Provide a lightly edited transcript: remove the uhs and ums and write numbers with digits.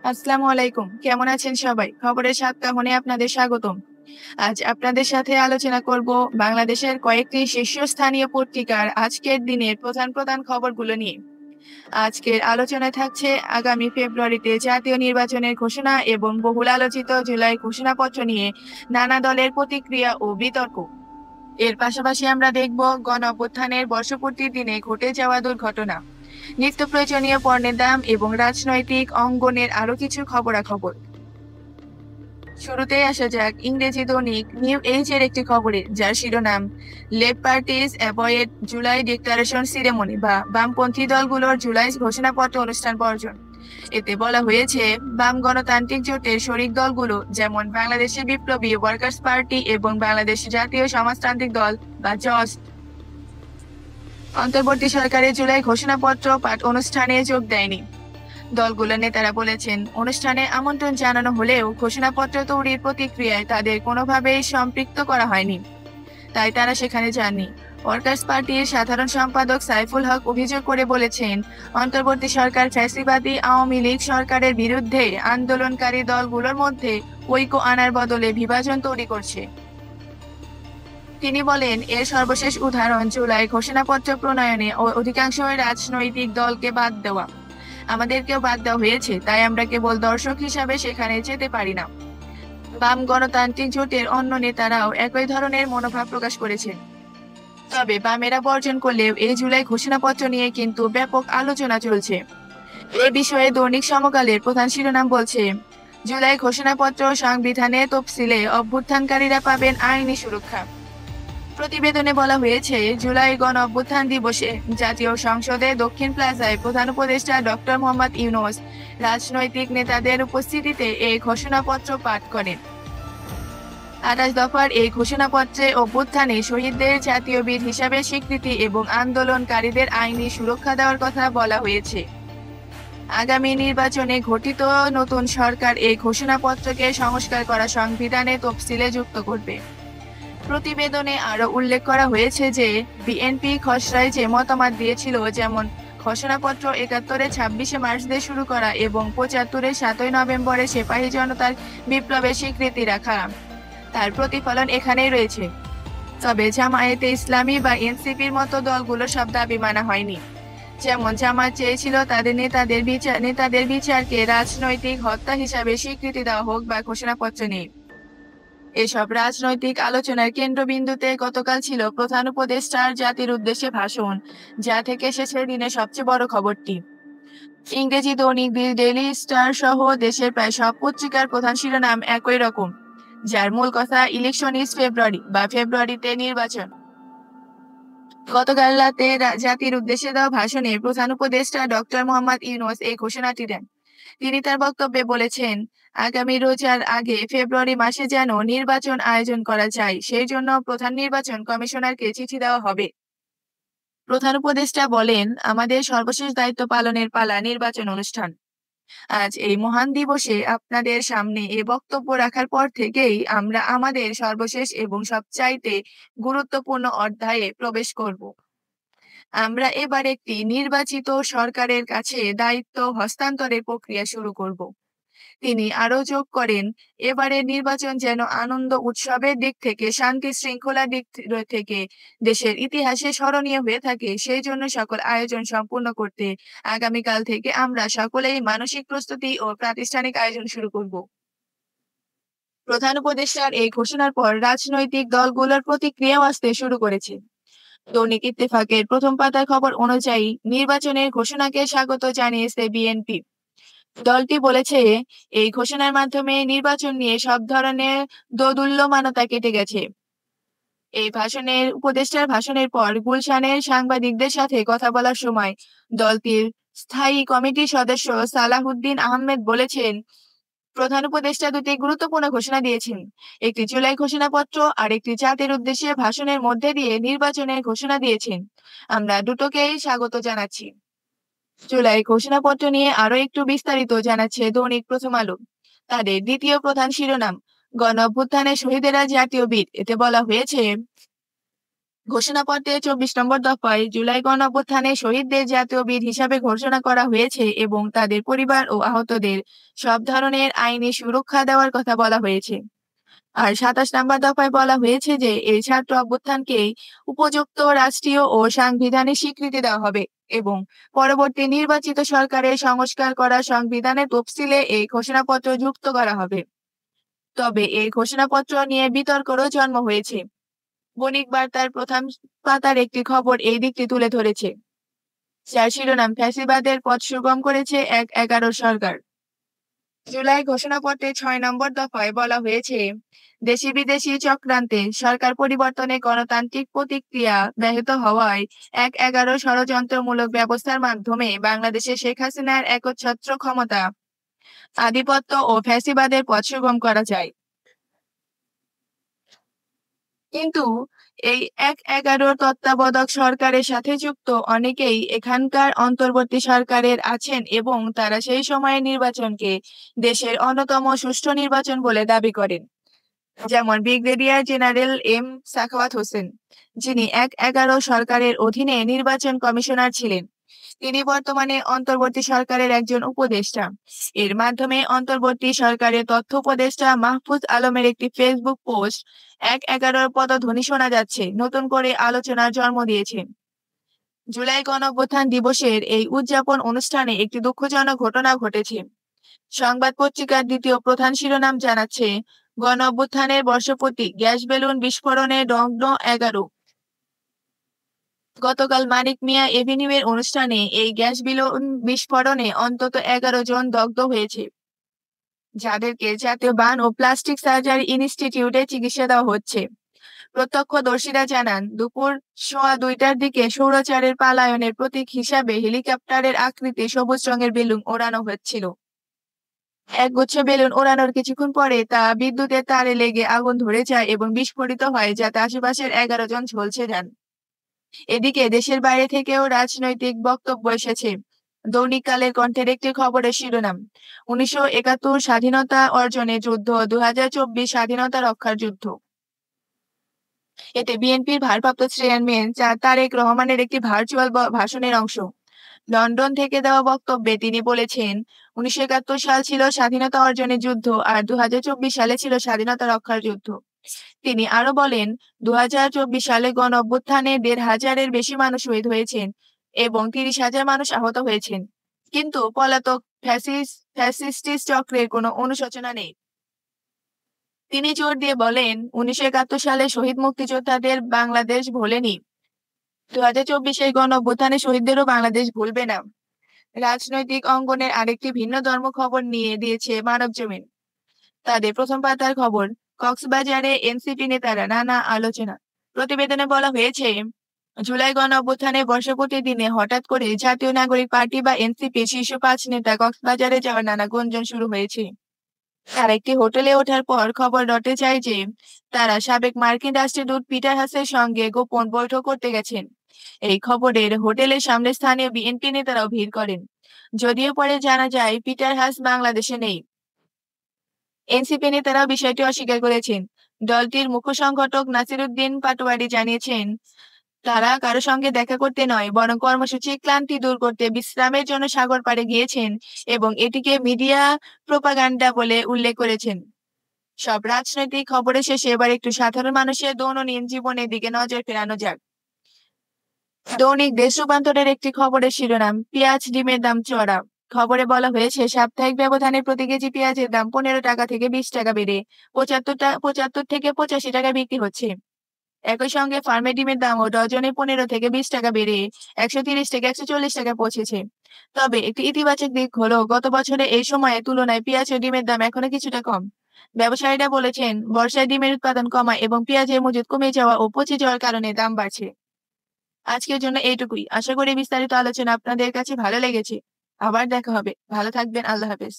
আসসালামু আলাইকুম। কেমন আছেন সবাই? খবরের সাতকাহনে আপনাদের স্বাগতম। আজ আপনাদের সাথে আলোচনা করব বাংলাদেশের কয়েকটি শীর্ষস্থানীয় পত্রিকার আজকের দিনের প্রধান খবরগুলো নিয়ে। আজকের আলোচনায় থাকছে আগামী ফেব্রুয়ারিতে জাতীয় নির্বাচনের ঘোষণা এবং বহুল আলোচিত জুলাই ঘোষণাপত্র নিয়ে নানা দলের প্রতিক্রিয়া ও বিতর্ক। এর পাশাপাশি আমরা দেখব গণঅভ্যুত্থানের বর্ষপূর্তির দিনে ঘটে যাওয়া দুর্ঘটনা, নিত্য প্রয়োজনীয় পণ্যের দাম এবং রাজনৈতিক অঙ্গনের আরো কিছু খবরাখবর। শুরুতেই আসা যাক ইংরেজি দৈনিক নিউ এজ এর একটি খবরে, যার শিরোনাম left parties avoid July declaration সিরেমনি বা বামপন্থী দলগুলোর জুলাই ঘোষণাপত্র অনুষ্ঠান বর্জন। এতে বলা হয়েছে, বাম গণতান্ত্রিক জোটের শরিক দলগুলো যেমন বাংলাদেশের বিপ্লবী ওয়ার্কার্স পার্টি এবং বাংলাদেশ জাতীয় সমাজতান্ত্রিক দল বা জস অন্তর্বর্তী সরকারের জুলাই ঘোষণাপত্র পাঠ অনুষ্ঠানে যোগ দেয়নি। দলগুলোর নেতারা বলেছেন, অনুষ্ঠানে আমন্ত্রণ জানানো হলেও ঘোষণাপত্র তৈরির প্রতিক্রিয়ায় তাদের কোনোভাবেই সম্পৃক্ত করা হয়নি, তাই তারা সেখানে যাননি। ওয়ার্কার্স পার্টির সাধারণ সম্পাদক সাইফুল হক অভিযোগ করে বলেছেন, অন্তর্বর্তী সরকার ফ্যাসিবাদী আওয়ামী লীগ সরকারের বিরুদ্ধে আন্দোলনকারী দলগুলোর মধ্যে ঐক্য আনার বদলে বিভাজন তৈরি করছে। তিনি বলেন, এর সর্বশেষ উদাহরণ জুলাই ঘোষণাপত্র প্রণয়নে অধিকাংশ রাজনৈতিক দলকে বাদ দেওয়া। আমাদেরকেও বাদ দেওয়া হয়েছে, তাই আমরা কেবল দর্শক হিসাবে সেখানে যেতে পারি না। বাম গণতান্ত্রিক জোটের অন্য নেতারাও একই ধরনের মনোভাব প্রকাশ করেছেন। তবে বামেরা বর্জন করলেও এই জুলাই ঘোষণাপত্র নিয়ে কিন্তু ব্যাপক আলোচনা চলছে। এ বিষয়ে দৈনিক সমকালের প্রধান শিরোনাম বলছে, জুলাই ঘোষণাপত্র সংবিধানে তফসিলে অভ্যুত্থানকারীরা পাবেন আইনি সুরক্ষা। প্রতিবেদনে বলা হয়েছে, জুলাই গণ অভ্যুত্থান দিবসে জাতীয় সংসদে দক্ষিণ প্লাজায় প্রধান উপদেষ্টা ডক্টর মোহাম্মদ ইউনূস রাজনৈতিক নেতাদের উপস্থিতিতে এই ঘোষণাপত্র পাঠ করেন। ২৮ দফার এই ঘোষণাপত্রে অভ্যুত্থানে শহীদদের জাতীয় বীর হিসাবে স্বীকৃতি এবং আন্দোলনকারীদের আইনি সুরক্ষা দেওয়ার কথা বলা হয়েছে। আগামী নির্বাচনে গঠিত নতুন সরকার এই ঘোষণাপত্রকে সংস্কার করা সংবিধানে তফসিলে যুক্ত করবে। প্রতিবেদনে আরো উল্লেখ করা হয়েছে যে, বিএনপি খসড়ায় যে মতামত দিয়েছিল, যেমন ঘোষণাপত্র ৭১-এ ২৬শে মার্চ দিয়ে শুরু করা এবং ৭৫-এ ৭ই নভেম্বরে সিপাহী জনতার বিপ্লবের স্বীকৃতি রাখা, তার প্রতিফলন এখানেই রয়েছে। তবে জামায়াতে ইসলামী বা এনসিপির মতো দলগুলোর সব দাবি মানা হয়নি। যেমন জামাত চেয়েছিল তাদের নেতাদের বিচারকে রাজনৈতিক হত্যা হিসাবে স্বীকৃতি দেওয়া হোক বা ঘোষণাপত্র নেই। এসব রাজনৈতিক আলোচনার কেন্দ্রবিন্দুতে গতকাল ছিল প্রধান উপদেষ্টার জাতির উদ্দেশ্যে ভাষণ, যা থেকে এসেছে দিনের সবচেয়ে বড় খবরটি। ইংরেজি দৈনিক দি ডেইলি স্টার সহ দেশের প্রায় সব পত্রিকার প্রধান শিরোনাম একই রকম, যার মূল কথা ইলেকশন ইজ ফেব্রুয়ারি বা ফেব্রুয়ারিতে নির্বাচন। গতকাল রাতে জাতির উদ্দেশ্যে দেওয়া ভাষণে প্রধান উপদেষ্টা ডক্টর মোহাম্মদ ইউনূস এই ঘোষণাটি দেন। তিনি তার বক্তব্যে বলেছেন, আগামী রোজার আগে ফেব্রুয়ারি মাসে যেন নির্বাচন আয়োজন করা যায়, সেই জন্য প্রধান নির্বাচন কমিশনারকে চিঠি দেওয়া হবে। প্রধান উপদেষ্টা বলেন, আমাদের সর্বশেষ দায়িত্ব পালনের পালা নির্বাচন অনুষ্ঠান। আজ এই মহান দিবসে আপনাদের সামনে এ বক্তব্য রাখার পর থেকেই আমরা আমাদের সর্বশেষ এবং সবচাইতে গুরুত্বপূর্ণ অধ্যায়ে প্রবেশ করব। আমরা এবার একটি নির্বাচিত সরকারের কাছে দায়িত্ব হস্তান্তরের প্রক্রিয়া শুরু করব। তিনি আরো যোগ করেন, এবারের নির্বাচন যেন আনন্দ উৎসবের দিক থেকে শান্তি শৃঙ্খলার দিক থেকে দেশের ইতিহাসে স্মরণীয় হয়ে থাকে, সেই জন্য সকল আয়োজন সম্পূর্ণ করতে আগামীকাল থেকে আমরা সকলেই মানসিক প্রস্তুতি ও প্রাতিষ্ঠানিক আয়োজন শুরু করব। প্রধান উপদেষ্টার এই ঘোষণার পর রাজনৈতিক দলগুলোর প্রতিক্রিয়াও আসতে শুরু করেছে। দৈনিক ইত্তেফাকের প্রথম পাতার খবর অনুযায়ী, নির্বাচনের ঘোষণাকে স্বাগত জানিয়েছে বিএনপি। দলটি বলেছে, এই ঘোষণার মাধ্যমে নির্বাচন নিয়ে সব ধরনের দোদুল্যমানতা কেটে গেছে। এই উপদেষ্টার ভাষণের পর গুলশানের সাংবাদিকদের সাথে কথা বলার সময় দলটির স্থায়ী কমিটির সদস্য সালাহুদ্দিন আহমেদ বলেছেন, প্রধান উপদেষ্টা দুটি গুরুত্বপূর্ণ ঘোষণা দিয়েছেন, একটি জুলাই ঘোষণাপত্র আর একটি জাতির উদ্দেশ্যে ভাষণের মধ্যে দিয়ে নির্বাচনের ঘোষণা দিয়েছেন। আমরা দুটোকেই স্বাগত জানাচ্ছি। জুলাই ঘোষণাপত্র নিয়ে আরো একটু বিস্তারিত জানাচ্ছে দৈনিক প্রথম আলো। তাদের দ্বিতীয় প্রধান শিরোনাম, গণ অভ্যুত্থানে শহীদেরা জাতীয় বীর। এতে বলা হয়েছে, ঘোষণাপত্রে 24 নম্বর দফায় জুলাই গণঅভ্যুত্থানে শহীদদের জাতীয় বীর হিসাবে ঘোষণা করা হয়েছে এবং তাদের পরিবার ও আহতদের সব ধরনের আইনি সুরক্ষা দেওয়ার কথা বলা হয়েছে। আর 27 নম্বর দফায় বলা হয়েছে যে এই ছাত্র অভ্যুত্থানকে উপযুক্ত রাষ্ট্রীয় ও সাংবিধানিক স্বীকৃতি দেওয়া হবে এবং পরবর্তী নির্বাচিত সরকারের সংস্কার করা সংবিধানের তফসিলে এই ঘোষণাপত্র যুক্ত করা হবে। তবে এই ঘোষণাপত্র নিয়ে বিতর্কেরও জন্ম হয়েছে। বণিক বার্তার প্রথম পাতার একটি খবর এই দিকটি তুলে ধরেছে, যার শিরোনাম ফ্যাসিবাদের পথ সুগম করেছে ১/১১ সরকার। জুলাই ঘোষণাপত্রে ৬ নম্বর দফায় বলা হয়েছে, দেশি বিদেশি চক্রান্তে সরকার পরিবর্তনে গণতান্ত্রিক প্রতিক্রিয়া ব্যাহত হওয়ায় ১/১১ ষড়যন্ত্রমূলক ব্যবস্থার মাধ্যমে বাংলাদেশে শেখ হাসিনার একচ্ছত্র ক্ষমতা, আধিপত্য ও ফ্যাসিবাদের পথ সুগম করা যায়। কিন্তু এই ১/১১ তত্ত্বাবধায়ক সরকারের সাথে যুক্ত অনেকেই এখানকার অন্তর্বর্তী সরকারের আছেন এবং তারা সেই সময়ের নির্বাচনকে দেশের অন্যতম সুষ্ঠু নির্বাচন বলে দাবি করেন। যেমন brigadier general M Sakhawat Hossain, যিনি ১/১১ সরকারের অধীনে নির্বাচন কমিশনার ছিলেন। তিনি বর্তমানে অন্তর্বর্তী সরকারের একজন উপদেষ্টা। এর মাধ্যমে অন্তর্বর্তী সরকারের তথ্য উপদেষ্টা মাহফুজ আলমের একটি ফেসবুক পোস্ট ১/১১ পদধ্বনি শোনা যাচ্ছে নতুন করে আলোচনার জন্ম দিয়েছে। জুলাই গণঅভ্যুত্থান দিবসের এই উদযাপন অনুষ্ঠানে একটি দুঃখজনক ঘটনা ঘটেছে। সংবাদ পত্রিকার দ্বিতীয় প্রধান শিরোনাম জানাচ্ছে, গণঅভ্যুত্থানের বর্ষপূর্তি গ্যাস বেলুন বিস্ফোরণে দগ্ধ ১১। গতকাল মানিক মিয়া এভিনিউয়ের অনুষ্ঠানে এই গ্যাস বেলুন বিস্ফোরণে অন্তত ১১ জন দগ্ধ হয়েছে, যাদেরকে জাতীয় বার্ন ও প্লাস্টিক সার্জারি ইনস্টিটিউটে চিকিৎসা দেওয়া হচ্ছে। প্রত্যক্ষদর্শীরা জানান, দুপুর ১:২টার দিকে স্বৈরাচারের পালায়নের প্রতীক হিসাবে হেলিকপ্টারের আকৃতি সবুজ রঙের বেলুন ওড়ানো হচ্ছিল। একগুচ্ছ বেলুন ওড়ানোর কিছুক্ষণ পরে তা বিদ্যুতের তারে লেগে আগুন ধরে যায় এবং বিস্ফোরিত হয়, যাতে আশেপাশের ১১ জন ঝলসে যান। এদিকে দেশের বাইরে থেকেও রাজনৈতিক বক্তব্য এসেছে। দৈনিক কালের কণ্ঠের একটি খবরের শিরোনাম, ১৯৭১ স্বাধীনতা অর্জনের যুদ্ধ, ২০২৪ স্বাধীনতা রক্ষার যুদ্ধ। এতে বিএনপির ভারপ্রাপ্ত চেয়ারম্যান তারেক রহমানের একটি ভার্চুয়াল ভাষণের অংশ। লন্ডন থেকে দেওয়া বক্তব্যে তিনি বলেছেন, ১৯৭১ সাল ছিল স্বাধীনতা অর্জনের যুদ্ধ আর ২০২৪ সালে ছিল স্বাধীনতা রক্ষার যুদ্ধ। তিনি আরো বলেন, ২০২৪ সালে গণঅভ্যুত্থানে ১৫০০-এর বেশি মানুষ শহীদ হয়েছেন এবং ৩০,০০০ মানুষ আহত হয়েছেন। কিন্তু পলাতক ফ্যাসিস্ট চক্রের কোনো অনুশোচনা নেই। তিনি জোর দিয়ে বলেন, ১৯৭১ সালে শহীদ মুক্তিযোদ্ধাদের বাংলাদেশ ভোলেনি। ২০২৪ গণঅভ্যুত্থানে শহীদদেরও বাংলাদেশ ভুলবে না। রাজনৈতিক অঙ্গনের আরেকটি ভিন্ন ধর্ম খবর নিয়ে দিয়েছে মানবজমিন। তাদের প্রথম পাতার খবর, কক্সবাজারে এনসিপি নেতারা নানা আলোচনা। প্রতিবেদনে বলা হয়েছে, জুলাই গণঅভ্যুত্থানের বর্ষপূর্তির দিনে হঠাৎ করে জাতীয় নাগরিক পার্টি বা এনসিপি শীর্ষ ৫ নেতা কক্সবাজারে যাওয়ার নানা গুঞ্জন শুরু হয়েছে। তারা একটি হোটেলে ওঠার পর খবর রটে যায় যে তারা সাবেক মার্কিন রাষ্ট্রদূত পিটার হাসের সঙ্গে গোপন বৈঠক করতে গেছেন। এই খবরের হোটেলের সামনে স্থানীয় বিএনপি নেতারাও ভিড় করেন, যদিও পরে জানা যায় পিটার হাস বাংলাদেশে নেই। এনসিপি নেতারা বিষয়টি অস্বীকার করেছেন। দলটির মুখ্য সংগঠক নাসিরুদ্দিন পাটোয়ারি জানিয়েছেন, তারা কারো সঙ্গে দেখা করতে নয়, বরং কর্মসূচির ক্লান্তি দূর করতে বিশ্রামের জন্য সাগর পাড়ে গিয়েছেন এবং এটিকে মিডিয়া প্রোপাগান্ডা বলে উল্লেখ করেছেন। সব রাজনৈতিক খবরের শেষে এবার একটু সাধারণ মানুষের দৈনন্দিন জীবনের দিকে নজর ফেরানো যাক। দৈনিক দেশ রূপান্তরের একটি খবরের শিরোনাম, পেঁয়াজ ডিমের দাম চড়া। খবরে বলা হয়েছে, সাপ্তাহিক ব্যবধানে প্রতি কেজি পেঁয়াজের দাম ১৫ টাকা থেকে ২০ টাকা বেড়ে ৭৫ থেকে ৮৫ টাকা বিক্রি হচ্ছে। একই সঙ্গে ফার্মের ডিমের দামও ডজনে ১৫ থেকে ২০ টাকা বেড়ে ১৩০ থেকে ১৪০ টাকা পৌঁছেছে। তবে একটি ইতিবাচক দিক হলো, গত বছরে এই সময়ে তুলনায় পেঁয়াজ ও ডিমের দাম এখনো কিছুটা কম। ব্যবসায়ীরা বলেছেন, বর্ষায় ডিমের উৎপাদন কমা এবং পেঁয়াজের মজুত কমে যাওয়া ও পচে যাওয়ার কারণে দাম বাড়ছে। আজকের জন্য এইটুকুই। আশা করি বিস্তারিত আলোচনা আপনাদের কাছে ভালো লেগেছে। আবার দেখা হবে। ভালো থাকবেন। আল্লাহ হাফেজ।